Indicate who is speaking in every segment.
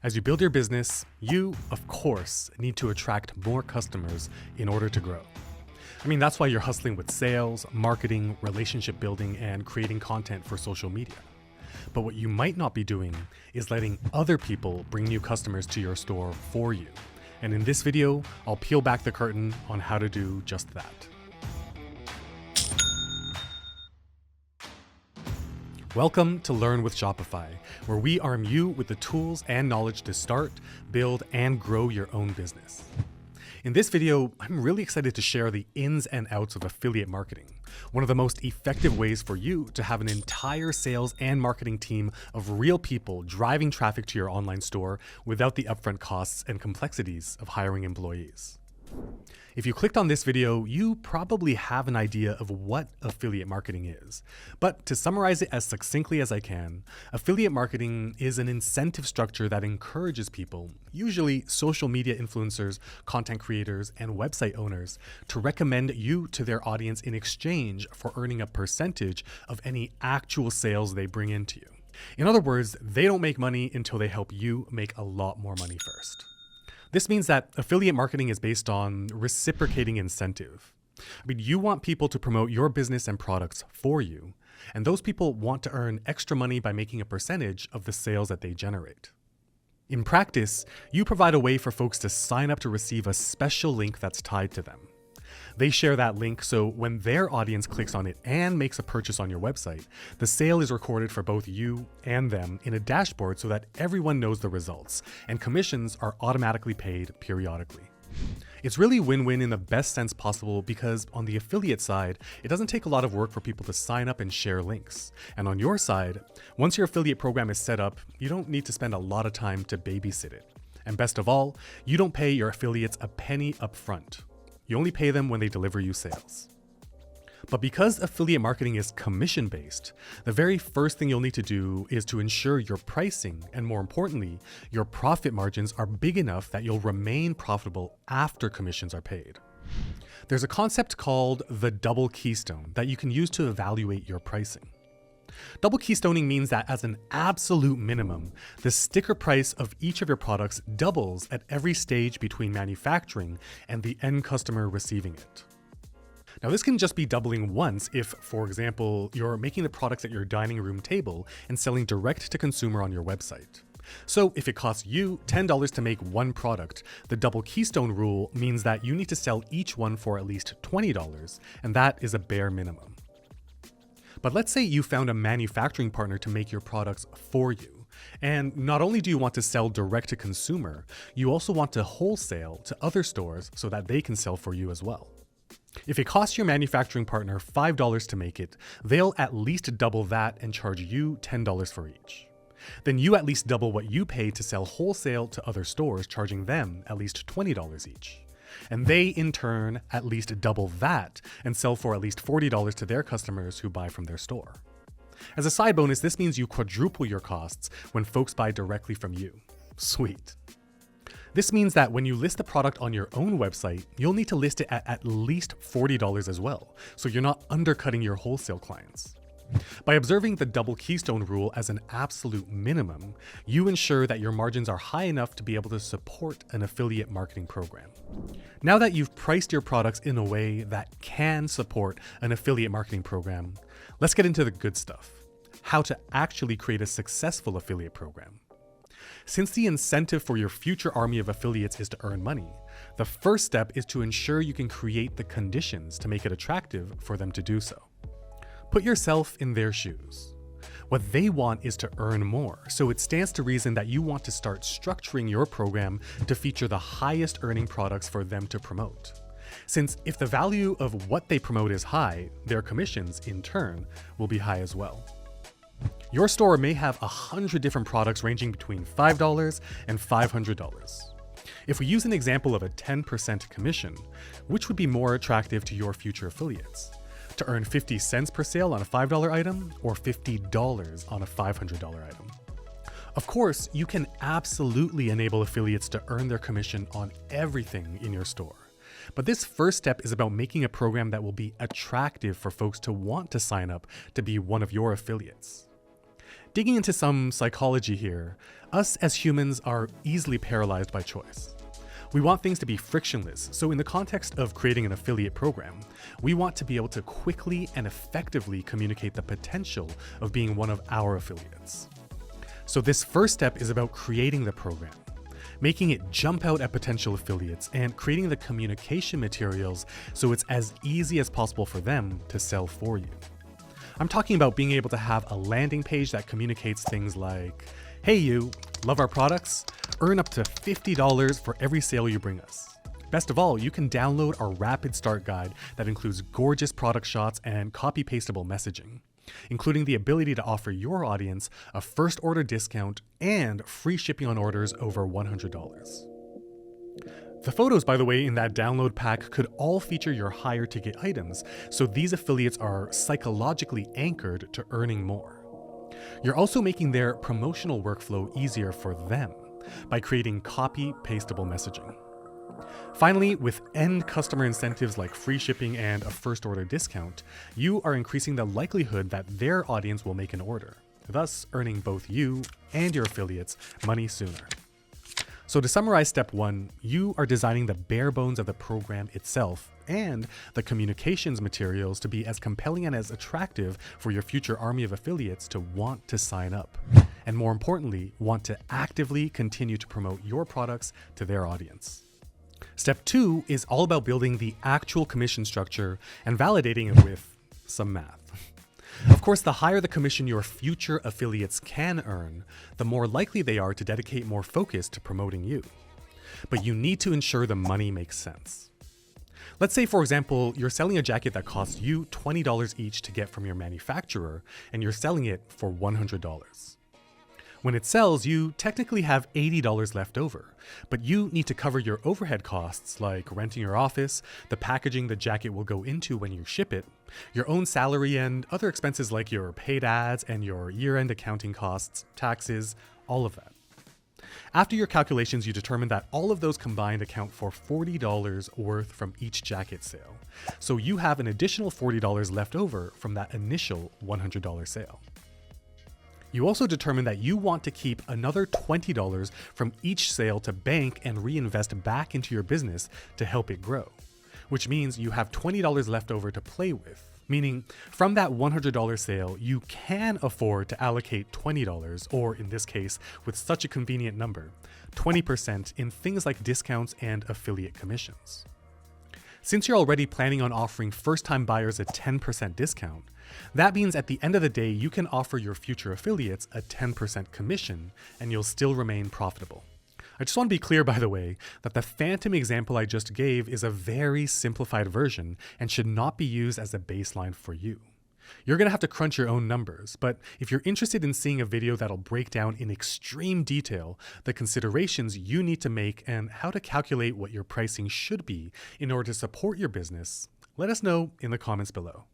Speaker 1: As you build your business, you, of course, need to attract more customers in order to grow. That's why you're hustling with sales, marketing, relationship building, and creating content for social media. But what you might not be doing is letting other people bring new customers to your store for you. And in this video, I'll peel back the curtain on how to do just that. Welcome to Learn with Shopify, where we arm you with the tools and knowledge to start, build, and grow your own business. In this video, I'm really excited to share the ins and outs of affiliate marketing, one of the most effective ways for you to have an entire sales and marketing team of real people driving traffic to your online store without the upfront costs and complexities of hiring employees. If you clicked on this video, you probably have an idea of what affiliate marketing is. But to summarize it as succinctly as I can, affiliate marketing is an incentive structure that encourages people, usually social media influencers, content creators, and website owners, to recommend you to their audience in exchange for earning a percentage of any actual sales they bring into you. In other words, they don't make money until they help you make a lot more money first. This means that affiliate marketing is based on reciprocating incentive. You want people to promote your business and products for you, and those people want to earn extra money by making a percentage of the sales that they generate. In practice, you provide a way for folks to sign up to receive a special link that's tied to them. They share that link, so when their audience clicks on it and makes a purchase on your website, the sale is recorded for both you and them in a dashboard so that everyone knows the results, and commissions are automatically paid periodically. It's really win-win in the best sense possible because on the affiliate side, it doesn't take a lot of work for people to sign up and share links. And on your side, once your affiliate program is set up, you don't need to spend a lot of time to babysit it. And best of all, you don't pay your affiliates a penny up front. You only pay them when they deliver you sales. But because affiliate marketing is commission-based, the very first thing you'll need to do is to ensure your pricing, and more importantly, your profit margins are big enough that you'll remain profitable after commissions are paid. There's a concept called the double keystone that you can use to evaluate your pricing. Double keystoning means that as an absolute minimum, the sticker price of each of your products doubles at every stage between manufacturing and the end customer receiving it. Now, this can just be doubling once if, for example, you're making the products at your dining room table and selling direct to consumer on your website. So if it costs you $10 to make one product, the double keystone rule means that you need to sell each one for at least $20, and that is a bare minimum. But let's say you found a manufacturing partner to make your products for you. And not only do you want to sell direct to consumer, you also want to wholesale to other stores so that they can sell for you as well. If it costs your manufacturing partner $5 to make it, they'll at least double that and charge you $10 for each. Then you at least double what you pay to sell wholesale to other stores, charging them at least $20 each. And they, in turn, at least double that and sell for at least $40 to their customers who buy from their store. As a side bonus, this means you quadruple your costs when folks buy directly from you. Sweet. This means that when you list the product on your own website, you'll need to list it at least $40 as well, so you're not undercutting your wholesale clients. By observing the double keystone rule as an absolute minimum, you ensure that your margins are high enough to be able to support an affiliate marketing program. Now that you've priced your products in a way that can support an affiliate marketing program, let's get into the good stuff: how to actually create a successful affiliate program. Since the incentive for your future army of affiliates is to earn money, the first step is to ensure you can create the conditions to make it attractive for them to do so. Put yourself in their shoes. What they want is to earn more, so it stands to reason that you want to start structuring your program to feature the highest earning products for them to promote. Since if the value of what they promote is high, their commissions, in turn, will be high as well. Your store may have 100 different products ranging between $5 and $500. If we use an example of a 10% commission, which would be more attractive to your future affiliates? To earn 50 cents per sale on a $5 item or $50 on a $500 item? Of course, you can absolutely enable affiliates to earn their commission on everything in your store. But this first step is about making a program that will be attractive for folks to want to sign up to be one of your affiliates. Digging into some psychology here, us as humans are easily paralyzed by choice. We want things to be frictionless, so in the context of creating an affiliate program, we want to be able to quickly and effectively communicate the potential of being one of our affiliates. So this first step is about creating the program, making it jump out at potential affiliates and creating the communication materials so it's as easy as possible for them to sell for you. I'm talking about being able to have a landing page that communicates things like, hey you, love our products? Earn up to $50 for every sale you bring us. Best of all, you can download our rapid start guide that includes gorgeous product shots and copy-pastable messaging, including the ability to offer your audience a first order discount and free shipping on orders over $100. The photos, by the way, in that download pack could all feature your higher ticket items, so these affiliates are psychologically anchored to earning more. You're also making their promotional workflow easier for them by creating copy-pastable messaging. Finally, with end customer incentives like free shipping and a first order discount, you are increasing the likelihood that their audience will make an order, thus earning both you and your affiliates money sooner. So to summarize step 1, you are designing the bare bones of the program itself and the communications materials to be as compelling and as attractive for your future army of affiliates to want to sign up. And more importantly, want to actively continue to promote your products to their audience. Step 2 is all about building the actual commission structure and validating it with some math. Of course, the higher the commission your future affiliates can earn, the more likely they are to dedicate more focus to promoting you. But you need to ensure the money makes sense. Let's say, for example, you're selling a jacket that costs you $20 each to get from your manufacturer, and you're selling it for $100. When it sells, you technically have $80 left over, but you need to cover your overhead costs like renting your office, the packaging the jacket will go into when you ship it, your own salary, and other expenses like your paid ads and your year-end accounting costs, taxes, all of that. After your calculations, you determine that all of those combined account for $40 worth from each jacket sale. So you have an additional $40 left over from that initial $100 sale. You also determine that you want to keep another $20 from each sale to bank and reinvest back into your business to help it grow, which means you have $20 left over to play with, meaning from that $100 sale, you can afford to allocate $20, or in this case, with such a convenient number, 20% in things like discounts and affiliate commissions. Since you're already planning on offering first-time buyers a 10% discount, that means at the end of the day, you can offer your future affiliates a 10% commission and you'll still remain profitable. I just want to be clear, by the way, that the phantom example I just gave is a very simplified version and should not be used as a baseline for you. You're going to have to crunch your own numbers, but if you're interested in seeing a video that'll break down in extreme detail the considerations you need to make and how to calculate what your pricing should be in order to support your business, let us know in the comments below.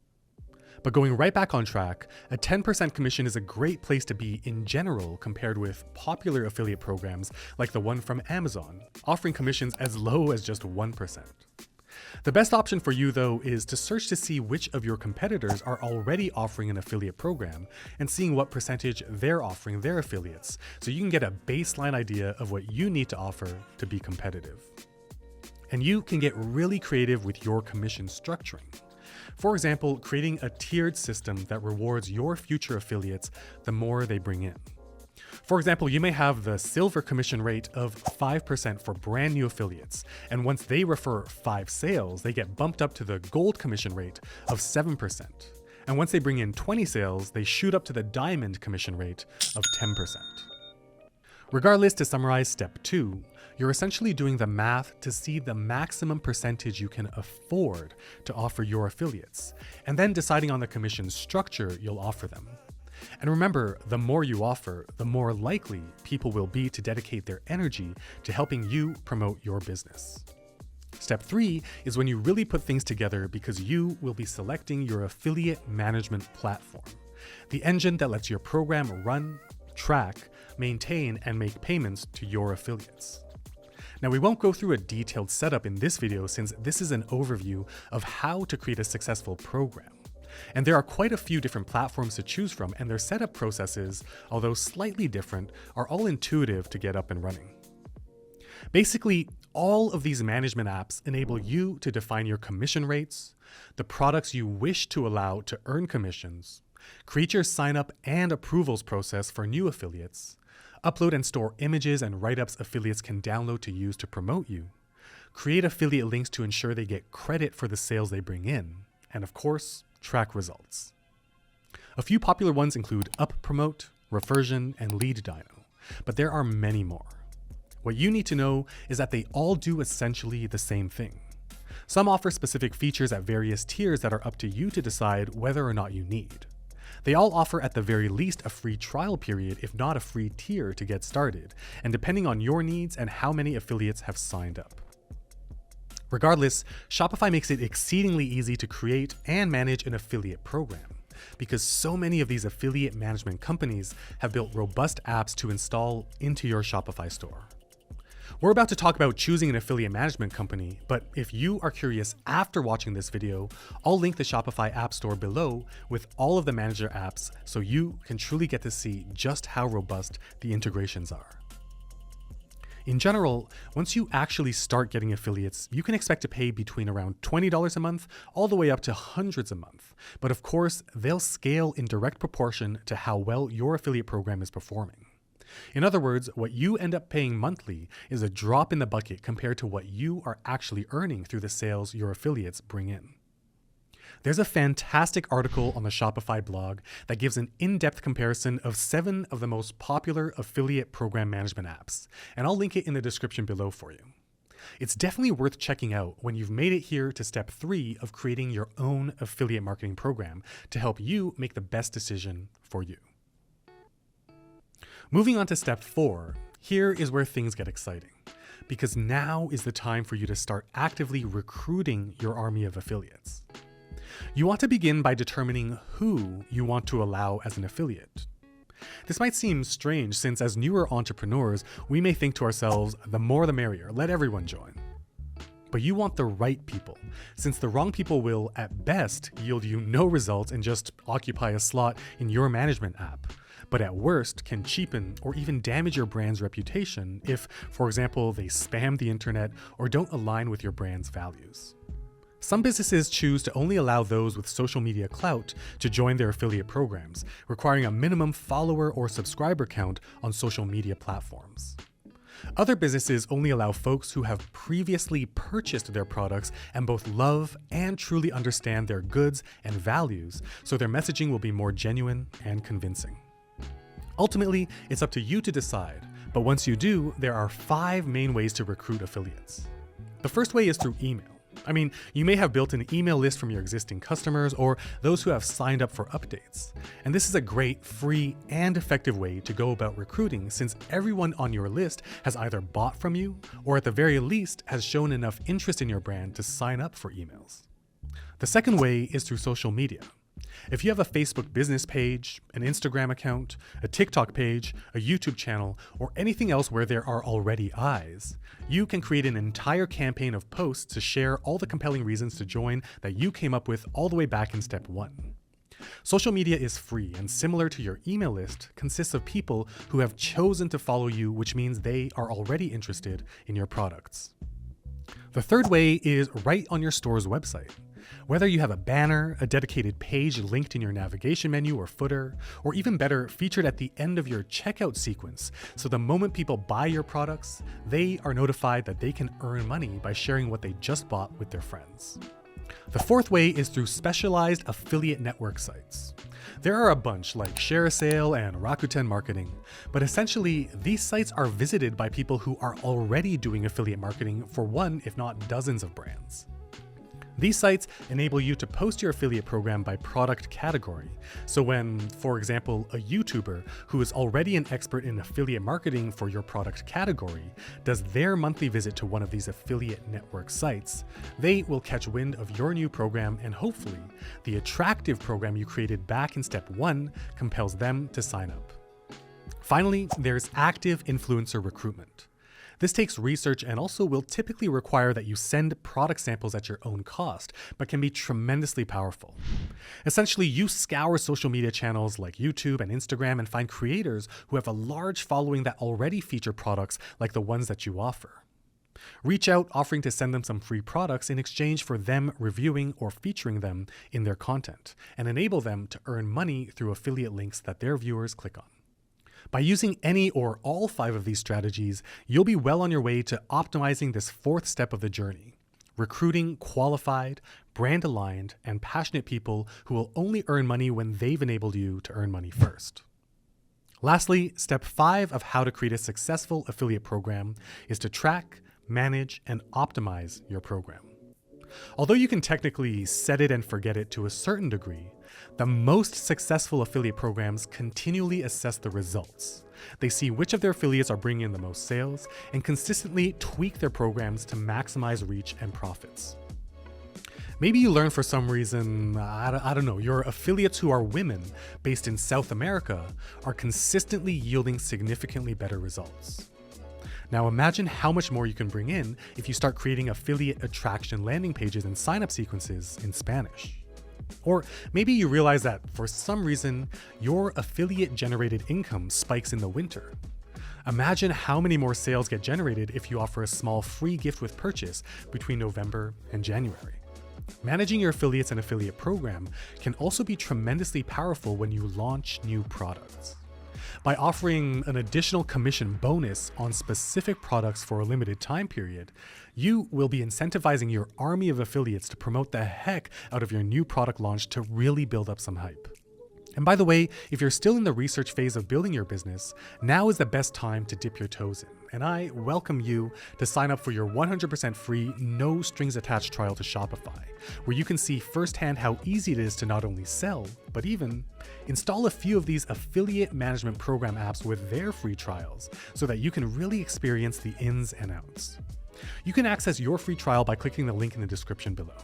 Speaker 1: But going right back on track, a 10% commission is a great place to be in general compared with popular affiliate programs like the one from Amazon, offering commissions as low as just 1%. The best option for you, though, is to search to see which of your competitors are already offering an affiliate program and seeing what percentage they're offering their affiliates, so you can get a baseline idea of what you need to offer to be competitive. And you can get really creative with your commission structuring. For example, creating a tiered system that rewards your future affiliates the more they bring in. For example, you may have the silver commission rate of 5% for brand new affiliates, and once they refer 5 sales, they get bumped up to the gold commission rate of 7%. And once they bring in 20 sales, they shoot up to the diamond commission rate of 10%. Regardless, to summarize step 2, you're essentially doing the math to see the maximum percentage you can afford to offer your affiliates, and then deciding on the commission structure you'll offer them. And remember, the more you offer, the more likely people will be to dedicate their energy to helping you promote your business. Step 3 is when you really put things together because you will be selecting your affiliate management platform, the engine that lets your program run, track, maintain, and make payments to your affiliates. Now, we won't go through a detailed setup in this video since this is an overview of how to create a successful program. And there are quite a few different platforms to choose from, and their setup processes, although slightly different, are all intuitive to get up and running. Basically, all of these management apps enable you to define your commission rates, the products you wish to allow to earn commissions, create your sign-up and approvals process for new affiliates, upload and store images and write-ups affiliates can download to use to promote you, create affiliate links to ensure they get credit for the sales they bring in, and of course, track results. A few popular ones include UpPromote, Reversion, and Lead Dino, but there are many more. What you need to know is that they all do essentially the same thing. Some offer specific features at various tiers that are up to you to decide whether or not you need. They all offer at the very least a free trial period, if not a free tier to get started, and depending on your needs and how many affiliates have signed up. Regardless, Shopify makes it exceedingly easy to create and manage an affiliate program, because so many of these affiliate management companies have built robust apps to install into your Shopify store. We're about to talk about choosing an affiliate management company, but if you are curious after watching this video, I'll link the Shopify App Store below with all of the manager apps so you can truly get to see just how robust the integrations are. In general, once you actually start getting affiliates, you can expect to pay between around $20 a month all the way up to hundreds a month. But of course, they'll scale in direct proportion to how well your affiliate program is performing. In other words, what you end up paying monthly is a drop in the bucket compared to what you are actually earning through the sales your affiliates bring in. There's a fantastic article on the Shopify blog that gives an in-depth comparison of 7 of the most popular affiliate program management apps, and I'll link it in the description below for you. It's definitely worth checking out when you've made it here to step 3 of creating your own affiliate marketing program to help you make the best decision for you. Moving on to step 4, here is where things get exciting, because now is the time for you to start actively recruiting your army of affiliates. You want to begin by determining who you want to allow as an affiliate. This might seem strange since as newer entrepreneurs, we may think to ourselves, the more the merrier, let everyone join. But you want the right people, since the wrong people will, at best, yield you no results and just occupy a slot in your management app, but at worst can cheapen or even damage your brand's reputation if, for example, they spam the internet or don't align with your brand's values. Some businesses choose to only allow those with social media clout to join their affiliate programs, requiring a minimum follower or subscriber count on social media platforms. Other businesses only allow folks who have previously purchased their products and both love and truly understand their goods and values, so their messaging will be more genuine and convincing. Ultimately, it's up to you to decide, but once you do, there are 5 main ways to recruit affiliates. The first way is through email. You may have built an email list from your existing customers or those who have signed up for updates. And this is a great, free, and effective way to go about recruiting since everyone on your list has either bought from you or at the very least has shown enough interest in your brand to sign up for emails. The second way is through social media. If you have a Facebook business page, an Instagram account, a TikTok page, a YouTube channel, or anything else where there are already eyes, you can create an entire campaign of posts to share all the compelling reasons to join that you came up with all the way back in step 1. Social media is free and similar to your email list, consists of people who have chosen to follow you, which means they are already interested in your products. The third way is right on your store's website. Whether you have a banner, a dedicated page linked in your navigation menu or footer, or even better, featured at the end of your checkout sequence, so the moment people buy your products, they are notified that they can earn money by sharing what they just bought with their friends. The fourth way is through specialized affiliate network sites. There are a bunch like ShareASale and Rakuten Marketing, but essentially these sites are visited by people who are already doing affiliate marketing for one, if not dozens of brands. These sites enable you to post your affiliate program by product category. So when, for example, a YouTuber who is already an expert in affiliate marketing for your product category does their monthly visit to one of these affiliate network sites, they will catch wind of your new program and hopefully the attractive program you created back in step 1 compels them to sign up. Finally, there's active influencer recruitment. This takes research and also will typically require that you send product samples at your own cost, but can be tremendously powerful. Essentially, you scour social media channels like YouTube and Instagram and find creators who have a large following that already feature products like the ones that you offer. Reach out offering to send them some free products in exchange for them reviewing or featuring them in their content, and enable them to earn money through affiliate links that their viewers click on. By using any or all 5 of these strategies, you'll be well on your way to optimizing this 4th step of the journey: recruiting qualified, brand-aligned, and passionate people who will only earn money when they've enabled you to earn money first. Lastly, step 5 of how to create a successful affiliate program is to track, manage, and optimize your program. Although you can technically set it and forget it to a certain degree, the most successful affiliate programs continually assess the results. They see which of their affiliates are bringing in the most sales and consistently tweak their programs to maximize reach and profits. Maybe you learn for some reason, I don't know, your affiliates who are women based in South America are consistently yielding significantly better results. Now imagine how much more you can bring in if you start creating affiliate attraction landing pages and sign-up sequences in Spanish. Or maybe you realize that for some reason, your affiliate generated income spikes in the winter. Imagine how many more sales get generated if you offer a small free gift with purchase between November and January. Managing your affiliates and affiliate program can also be tremendously powerful when you launch new products. By offering an additional commission bonus on specific products for a limited time period, you will be incentivizing your army of affiliates to promote the heck out of your new product launch to really build up some hype. And by the way, if you're still in the research phase of building your business, now is the best time to dip your toes in. And I welcome you to sign up for your 100% free, no strings attached trial to Shopify, where you can see firsthand how easy it is to not only sell, but even install a few of these affiliate management program apps with their free trials so that you can really experience the ins and outs. You can access your free trial by clicking the link in the description below.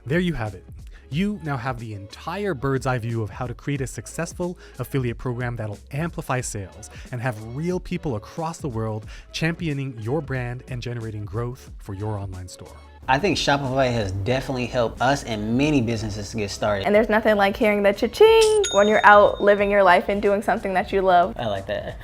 Speaker 1: There you have it. You now have the entire bird's eye view of how to create a successful affiliate program that'll amplify sales and have real people across the world championing your brand and generating growth for your online store.
Speaker 2: I think Shopify has definitely helped us and many businesses to get started.
Speaker 3: And there's nothing like hearing the cha-ching when you're out living your life and doing something that you love.
Speaker 2: I like that.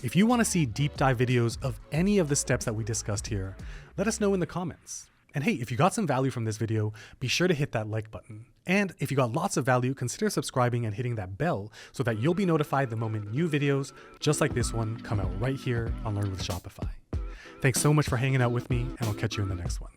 Speaker 1: If you want to see deep dive videos of any of the steps that we discussed here, let us know in the comments. And hey, if you got some value from this video, be sure to hit that like button. And if you got lots of value, consider subscribing and hitting that bell so that you'll be notified the moment new videos just like this one come out right here on Learn with Shopify. Thanks so much for hanging out with me, and I'll catch you in the next one.